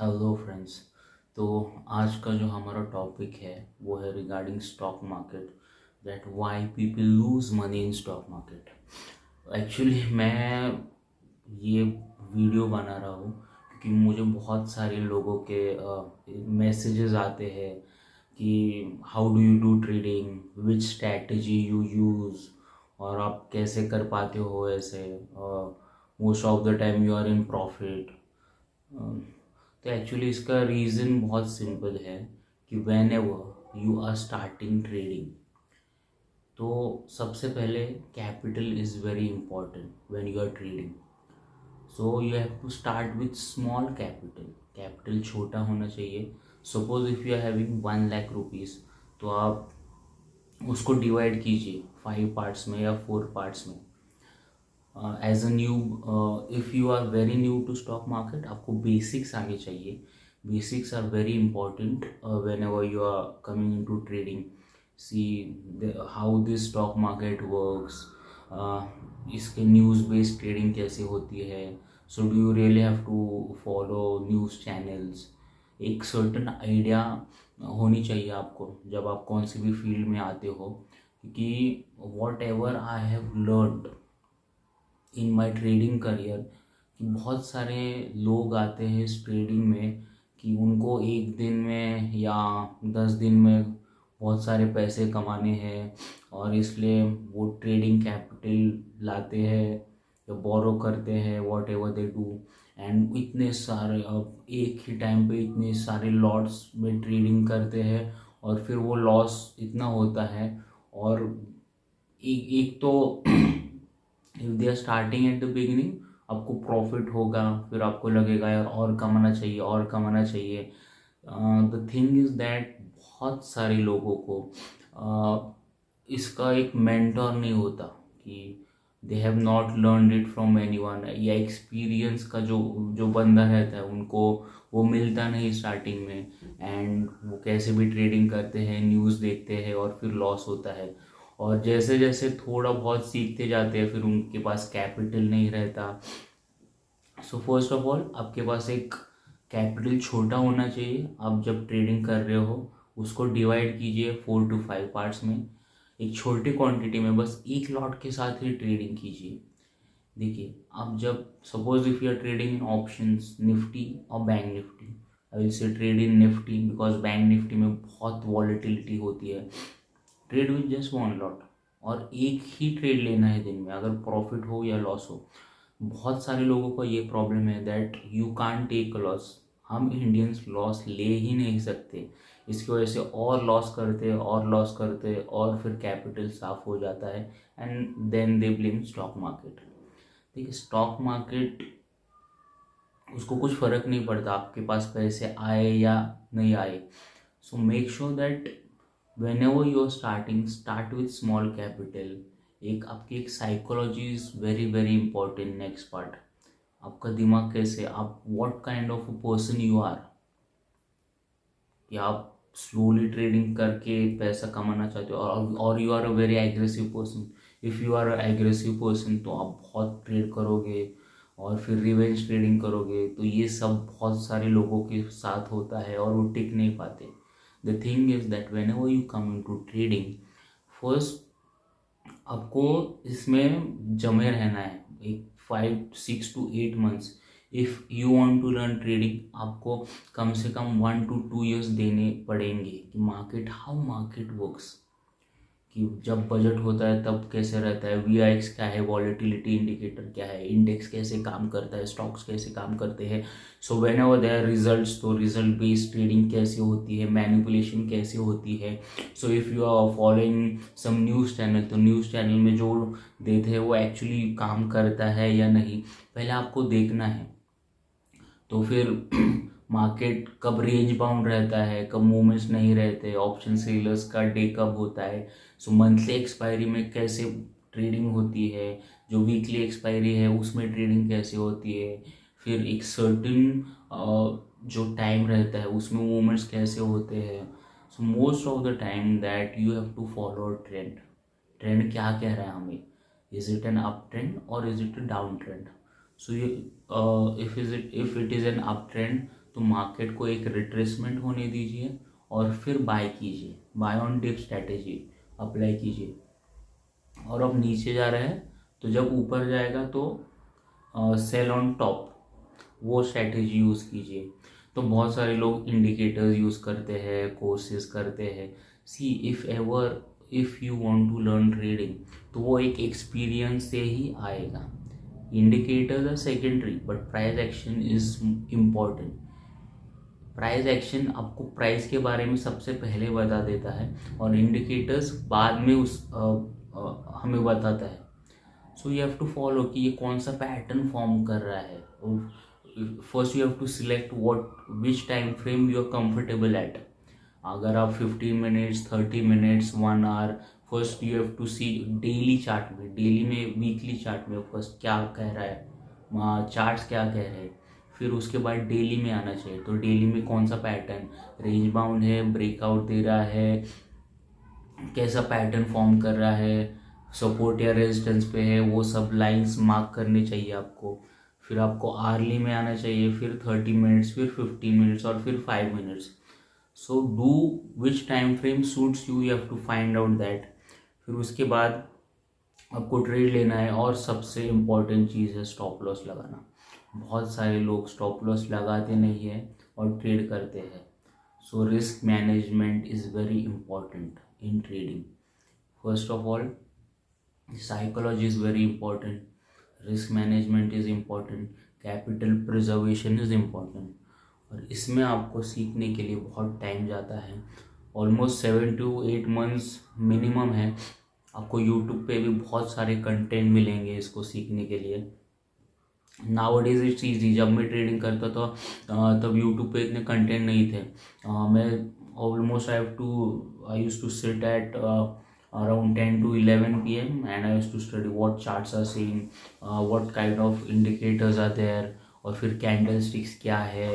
Hello friends. तो आज का जो हमारा टॉपिक है वो है regarding stock market, that why people lose money in stock market. Actually मैं ये वीडियो बना रहा हूँ क्योंकि मुझे बहुत सारे लोगों के मैसेजेस आते हैं कि how do you do trading, which strategy you use, और आप कैसे कर पाते हो ऐसे, most of the time you are in profit. तो एक्चुअली इसका रीज़न बहुत सिंपल है कि whenever you are starting trading, तो सबसे पहले capital is very important when you are trading. So you have to start with small capital. Capital छोटा होना चाहिए। Suppose if you are having 1 lakh rupees, तो आप उसको डिवाइड कीजिए 5 पार्ट्स में या 4 पार्ट्स में। As a new, if you are very new to stock market, आपको बेसिक्स आने चाहिए। Basics are very important whenever you are coming into trading. See how this stock market works, इसके news based trading कैसे होती है। So do you really have to follow news channels. एक certain idea होनी चाहिए आपको जब आप कौन सी भी फील्ड में आते हो, क्योंकि what ever I have learned in my trading career, कि बहुत सारे लोग आते हैं इस ट्रेडिंग में कि उनको एक दिन में या 10 दिन में बहुत सारे पैसे कमाने हैं, और इसलिए वो ट्रेडिंग कैपिटल लाते हैं या बोरो करते हैं, what ever they do. And इतने सारे, अब एक ही टाइम पे इतने सारे लॉट्स में ट्रेडिंग करते हैं, और फिर वो लॉस इतना होता है। और एक तो if they are starting at the beginning, आपको प्रॉफिट होगा, फिर आपको लगेगा यार और कमाना चाहिए और कमाना चाहिए। द थिंग इज दैट बहुत सारे लोगों को इसका एक मेंटर नहीं होता, कि they have not learned it from anyone, या एक्सपीरियंस का जो जो बंदा रहता है उनको वो मिलता नहीं स्टार्टिंग में। एंड वो कैसे भी ट्रेडिंग करते हैं, न्यूज़ देखते हैं, और फिर लॉस होता है। और जैसे जैसे थोड़ा बहुत सीखते जाते हैं, फिर उनके पास कैपिटल नहीं रहता। सो फर्स्ट ऑफ ऑल आपके पास एक कैपिटल छोटा होना चाहिए। आप जब ट्रेडिंग कर रहे हो उसको डिवाइड कीजिए 4 to 5 पार्ट्स में। एक छोटी क्वांटिटी में बस एक लॉट के साथ ही ट्रेडिंग कीजिए। देखिए, आप जब suppose if you are trading in options, Nifty और bank Nifty, I will say trade in Nifty because bank Nifty में बहुत वॉलेटिलिटी होती है। ट्रेड विथ जस्ट 1 लॉट, और एक ही ट्रेड लेना है दिन में, अगर प्रॉफिट हो या लॉस हो। बहुत सारे लोगों का ये प्रॉब्लम है that you can't take loss. हम इंडियंस लॉस ले ही नहीं सकते। इसकी वजह से और लॉस करते और लॉस करते, और फिर कैपिटल साफ हो जाता है, and then they blame stock market. देखिए, स्टॉक मार्केट, उसको कुछ फ़र्क नहीं पड़ता आपके पास पैसे आए या नहीं आए। So make sure that whenever you are starting, start with small capital। एक आपकी एक psychology is very very important. Next part, आपका दिमाग कैसे, आप what kind of a person you are, कि आप स्लोली ट्रेडिंग करके पैसा कमाना चाहते हो, और you are a very aggressive person. If you are a aggressive person तो आप बहुत ट्रेड करोगे और फिर रिवेंज ट्रेडिंग करोगे, तो ये सब बहुत सारे लोगों के साथ होता है और वो टिक नहीं पाते। The thing is that whenever you come into trading, first आपको इसमें जमे रहना है एक 5, 6 to 8 months. If you want to learn trading, आपको कम से कम 1 to 2 years देने पड़ेंगे कि मार्केट, हाउ मार्केट वर्क्स, कि जब बजट होता है तब कैसे रहता है, VIX क्या है, वॉलेटिलिटी इंडिकेटर क्या है, इंडेक्स कैसे काम करता है, स्टॉक्स कैसे काम करते हैं। So whenever there results, तो रिजल्ट बेस्ड ट्रेडिंग कैसे होती है, मैनिपुलेशन कैसे होती है। So if you are following some news channel, तो न्यूज़ चैनल में जो देते हैं वो एक्चुअली काम करता है या नहीं, पहले आपको देखना है। तो फिर मार्केट कब रेंज बाउंड रहता है, कब मूवमेंट्स नहीं रहते, ऑप्शन सेलर्स का डे कब होता है। सो मंथली एक्सपायरी में कैसे ट्रेडिंग होती है, जो वीकली एक्सपायरी है उसमें ट्रेडिंग कैसे होती है, फिर एक सर्टिन जो टाइम रहता है उसमें मूवमेंट्स कैसे होते हैं। So most of the time that you have to follow trend. Trend क्या कह रहा है हमें, is it an up trend और is it a down trend. So ये, if it is an uptrend, तो मार्केट को एक रिट्रेसमेंट होने दीजिए और फिर बाय कीजिए, buy on dip strategy apply कीजिए। और अब नीचे जा रहा है तो जब ऊपर जाएगा तो सेल ऑन टॉप, वो स्ट्रैटेजी यूज़ कीजिए। तो बहुत सारे लोग इंडिकेटर्स यूज़ करते हैं, कोर्सेज करते हैं। See if you want to learn trading तो वो एक एक्सपीरियंस से ही आएगा। Indicators are secondary but price action is important. Price action आपको प्राइस के बारे में सबसे पहले बता देता है और इंडिकेटर्स बाद में हमें बताता है। So you have to follow कि ये कौन सा पैटर्न फॉर्म कर रहा है। First you have to select which time frame you are comfortable at. अगर आप 15 minutes, 30 minutes, 1 hour, first you have to see daily chart में, डेली में, वीकली चार्ट में फर्स्ट क्या कह रहा है, चार्ट्स क्या कह रहे हैं। फिर उसके बाद डेली में आना चाहिए। तो डेली में कौन सा पैटर्न, रेंज बाउंड है, ब्रेकआउट दे रहा है, कैसा पैटर्न फॉर्म कर रहा है, सपोर्ट या रेजिस्टेंस पे है, वो सब लाइंस मार्क करनी चाहिए आपको। फिर आपको आर्ली में आना चाहिए, फिर 30 मिनट्स, फिर 15 मिनट्स और फिर 5 minutes. So do which time frame suits you have to find out that. फिर उसके बाद आपको ट्रेड लेना है। और सबसे इम्पॉर्टेंट चीज़ है स्टॉप लॉस लगाना। बहुत सारे लोग स्टॉप लॉस लगाते नहीं है और ट्रेड करते हैं। So risk management is very important in trading. First of all psychology is very important, risk management is important, capital preservation is important। और इसमें आपको सीखने के लिए बहुत टाइम जाता है, ऑलमोस्ट 7 to 8 months मिनिमम है। आपको यूट्यूब पे भी बहुत सारे कंटेंट मिलेंगे इसको सीखने के लिए। Nowadays it's easy. जब मैं ट्रेडिंग करता था तब यूट्यूब पे इतने कंटेंट नहीं थे। मैं almost I use to sit at around 10 to 11 p.m. and I used to study what charts are seeing, what kind of indicators are there, और फिर कैंडलस्टिक्स क्या है,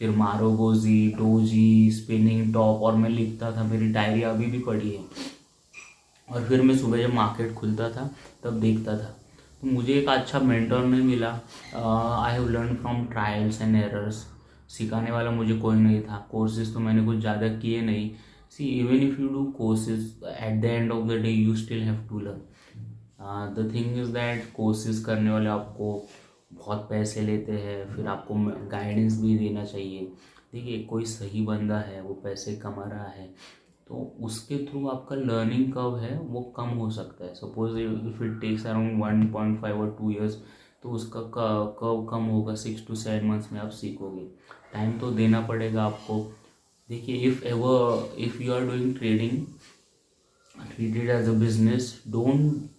फिर मारोगोजी, डोजी, स्पिनिंग टॉप, और मैं लिखता था, मेरी डायरी अभी भी पड़ी है। और फिर मैं सुबह जब मार्केट खुलता था तब देखता था। तो मुझे एक अच्छा मेंटर नहीं मिला। I have learn from trials and errors. सिखाने वाला मुझे कोई नहीं था। कोर्सेज तो मैंने कुछ ज़्यादा किए नहीं। See, even if you do courses, at the end of the day you still have to learn. The thing is that courses करने वाले आपको बहुत पैसे लेते हैं, फिर आपको गाइडेंस भी देना चाहिए। देखिए, कोई सही बंदा है, वो पैसे कमा रहा है, तो उसके थ्रू आपका लर्निंग कर्व है वो कम हो सकता है। Suppose if it takes around 1.5 और 2 years, तो उसका कर्व कम होगा। 6 to 7 months में आप सीखोगे। टाइम तो देना पड़ेगा आपको। देखिए, if you are doing trading, treat it as a business, don't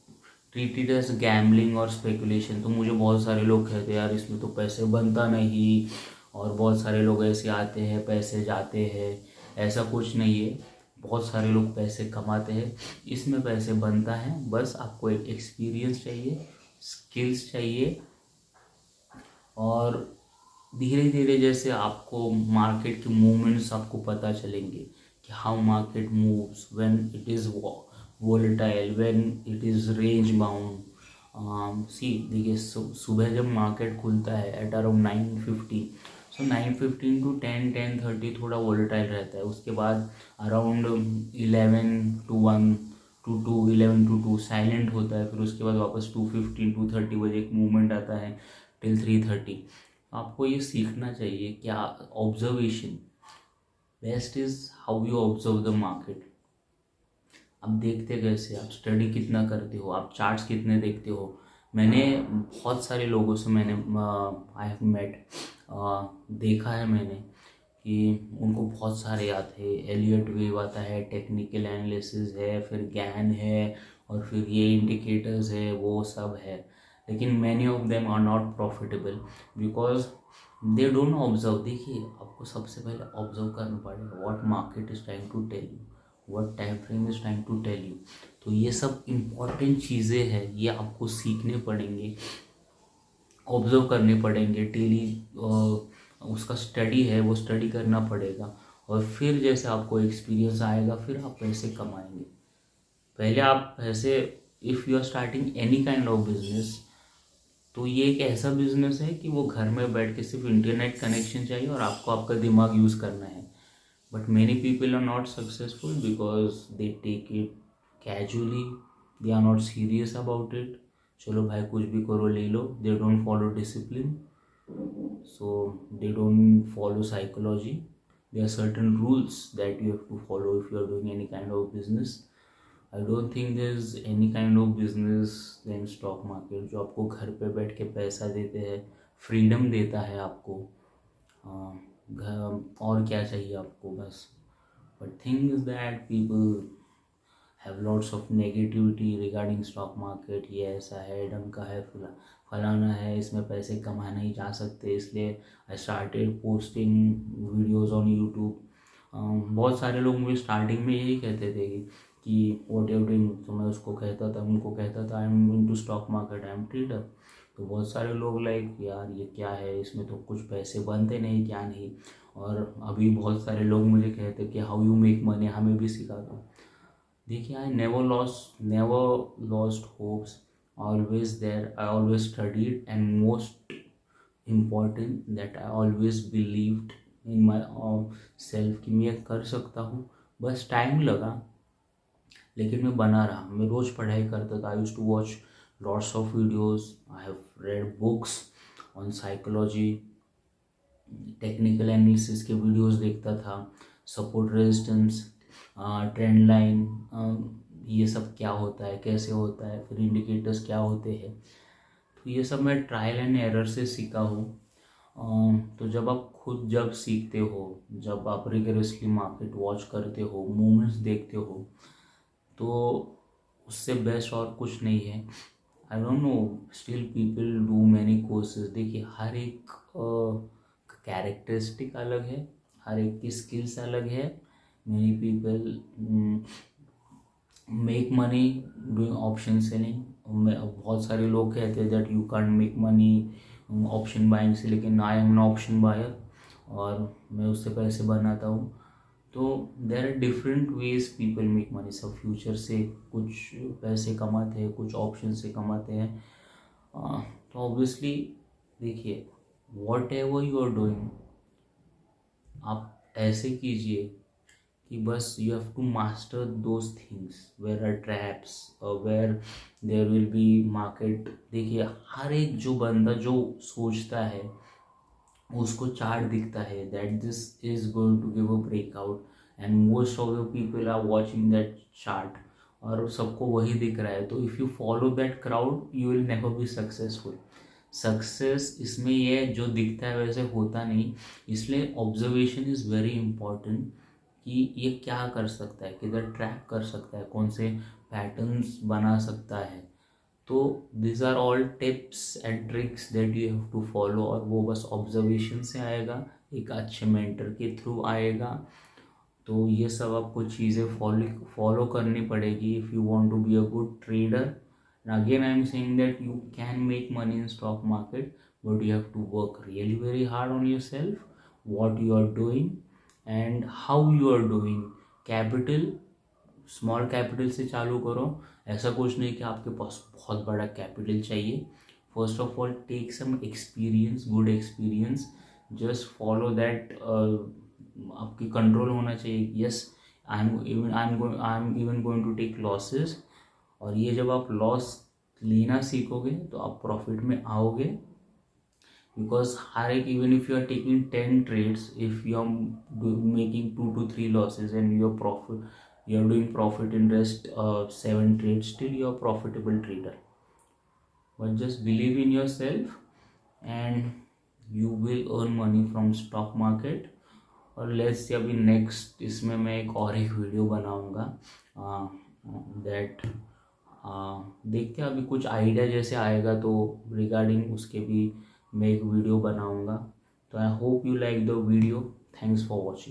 treat it as gambling और स्पेकुलेशन। तो मुझे बहुत सारे लोग कहते हैं यार इसमें तो पैसे बनता नहीं, और बहुत सारे लोग ऐसे आते हैं पैसे जाते हैं। ऐसा कुछ नहीं है, बहुत सारे लोग पैसे कमाते हैं, इसमें पैसे बनता है। बस आपको एक एक्सपीरियंस चाहिए, स्किल्स चाहिए, और धीरे धीरे जैसे आपको मार्केट के मूवमेंट्स आपको पता चलेंगे कि how market moves, when it is volatile, when it is range bound. See देखिए, सुबह जब मार्केट खुलता है एट अराउंड 9:50, सो 9:15 to 10:30 थोड़ा वोलेटाइल रहता है। उसके बाद around 11 to 1 to 2, 11 to 2 silent होता है। फिर उसके बाद वापस 2:15 to 30 बजे एक मूवमेंट आता है टिल 3:30। आपको ये सीखना चाहिए क्या observation best is how you observe the market. आप देखते कैसे, आप स्टडी कितना करते हो, आप चार्ट्स कितने देखते हो। मैंने बहुत सारे लोगों से आई हैव मेट, देखा है मैंने कि उनको बहुत सारे आते हैं। एलियट वेव आता है, टेक्निकल एनालिसिस है, फिर ज्ञान है, और फिर ये इंडिकेटर्स है, वो सब है। लेकिन many of them are not profitable because they don't observe. देखिए, आपको सबसे पहले ऑब्जर्व करना पड़ेगा what market is trying to tell you, what time frame is trying to tell you. तो ये सब इम्पॉर्टेंट चीज़ें हैं, ये आपको सीखने पड़ेंगे, ऑब्जर्व करने पड़ेंगे डेली। उसका स्टडी है, वो स्टडी करना पड़ेगा, और फिर जैसे आपको एक्सपीरियंस आएगा फिर आप पैसे कमाएंगे। पहले आप पैसे, if you are starting any kind of business, तो ये एक ऐसा बिजनेस है कि वो घर में बैठ के सिर्फ इंटरनेट कनेक्शन चाहिए और आपको आपका दिमाग यूज़ करना है. But many people are not successful because they take it casually, they are not serious about it. चलो भाई कुछ भी करो ले लो. They don't follow discipline, so they don't follow psychology. There are certain rules that you have to follow if you are doing any kind of business. I don't think there's any kind of business than stock market जो आपको घर पे बैठ के पैसा देते हैं, freedom देता है आपको. और क्या चाहिए आपको बस. But thing is that people have lots of negativity regarding stock market. ये ऐसा है, ढंग है, फलाना है, इसमें पैसे कमा नहीं जा सकते, इसलिए I started posting videos on YouTube. बहुत सारे लोग मुझे स्टार्टिंग में यही कहते थे कि व्हाट यू डूइंग. तो मैं उसको कहता था, उनको कहता था I am into stock market, I am trader. तो बहुत सारे लोग लाइक यार ये क्या है, इसमें तो कुछ पैसे बनते नहीं, क्या नहीं. और अभी बहुत सारे लोग मुझे कहते कि हाउ यू मेक मनी, हमें भी सिखा दो. देखिए I never lost hopes, always there. I always studied, and most important that I always believed in my self कि मैं ये कर सकता हूँ. बस टाइम लगा लेकिन मैं बना रहा. मैं रोज़ पढ़ाई करता था. I used to watch lots of videos. I have read books on psychology, technical analysis के वीडियोस देखता था, सपोर्ट रेजिस्टेंस, ट्रेंड लाइन, ये सब क्या होता है, कैसे होता है, फिर इंडिकेटर्स क्या होते हैं. तो ये सब मैं ट्रायल एंड एरर से सीखा हूँ. तो जब आप खुद जब सीखते हो, जब आप रिगरसली मार्केट वॉच करते हो, मूवमेंट्स देखते हो, तो उससे बेस्ट और कुछ नहीं है. I don't know, still people do many courses. देखिए हर एक कैरेक्टरिस्टिक अलग है, हर एक की स्किल्स अलग है. Many people make money doing option selling. बहुत सारे लोग कहते हैं that you can make money option buying से, लेकिन I am an option buyer और मैं उससे पैसे बनाता हूँ. तो there are different ways people make money. सब फ्यूचर से कुछ पैसे कमाते हैं, कुछ ऑप्शन से कमाते हैं. तो ऑब्वियसली देखिए whatever you are doing, आप ऐसे कीजिए कि बस you have to master those things where are traps, where there will be market. देखिए हर एक जो बंदा जो सोचता है उसको चार्ट दिखता है that this is going to give a breakout, and most of the people are watching that chart और सबको वही दिख रहा है. तो if you follow that crowd you will never be successful. Success इसमें ये जो दिखता है वैसे होता नहीं. इसलिए ऑब्जर्वेशन इज़ वेरी इम्पॉर्टेंट कि ये क्या कर सकता है, किधर ट्रैक कर सकता है, कौन से पैटर्न्स बना सकता है. तो this are all tips and tricks that you have to follow. और वो बस ऑब्जर्वेशन से आएगा, एक अच्छे मेंटर के थ्रू आएगा. तो ये सब आपको चीज़ें फॉलो करनी पड़ेगी if you want to be a good trader. And again I am saying that you can make money in stock market, but you have to work really very hard on yourself, what you are doing and how you are doing. Capital, small capital से चालू करो. ऐसा कुछ नहीं कि आपके पास बहुत बड़ा कैपिटल चाहिए. First of all take some experience, good experience. Just follow that. आपकी कंट्रोल होना चाहिए. Yes I am even going to take losses. और ये जब आप लॉस लेना सीखोगे तो आप प्रॉफिट में आओगे. बिकॉज हर एक, even if you are taking 10 trades, if you are making 2 to 3 losses and you are doing profit in rest 7 trade, still you are profitable trader. But just believe in your self and you will earn money from stock market. और let's say अभी next इसमें मैं एक video बनाऊंगा that देखते हैं. अभी कुछ आइडिया जैसे आएगा तो रिगार्डिंग उसके भी मैं एक वीडियो बनाऊंगा. तो I hope you like the video. Thanks for watching.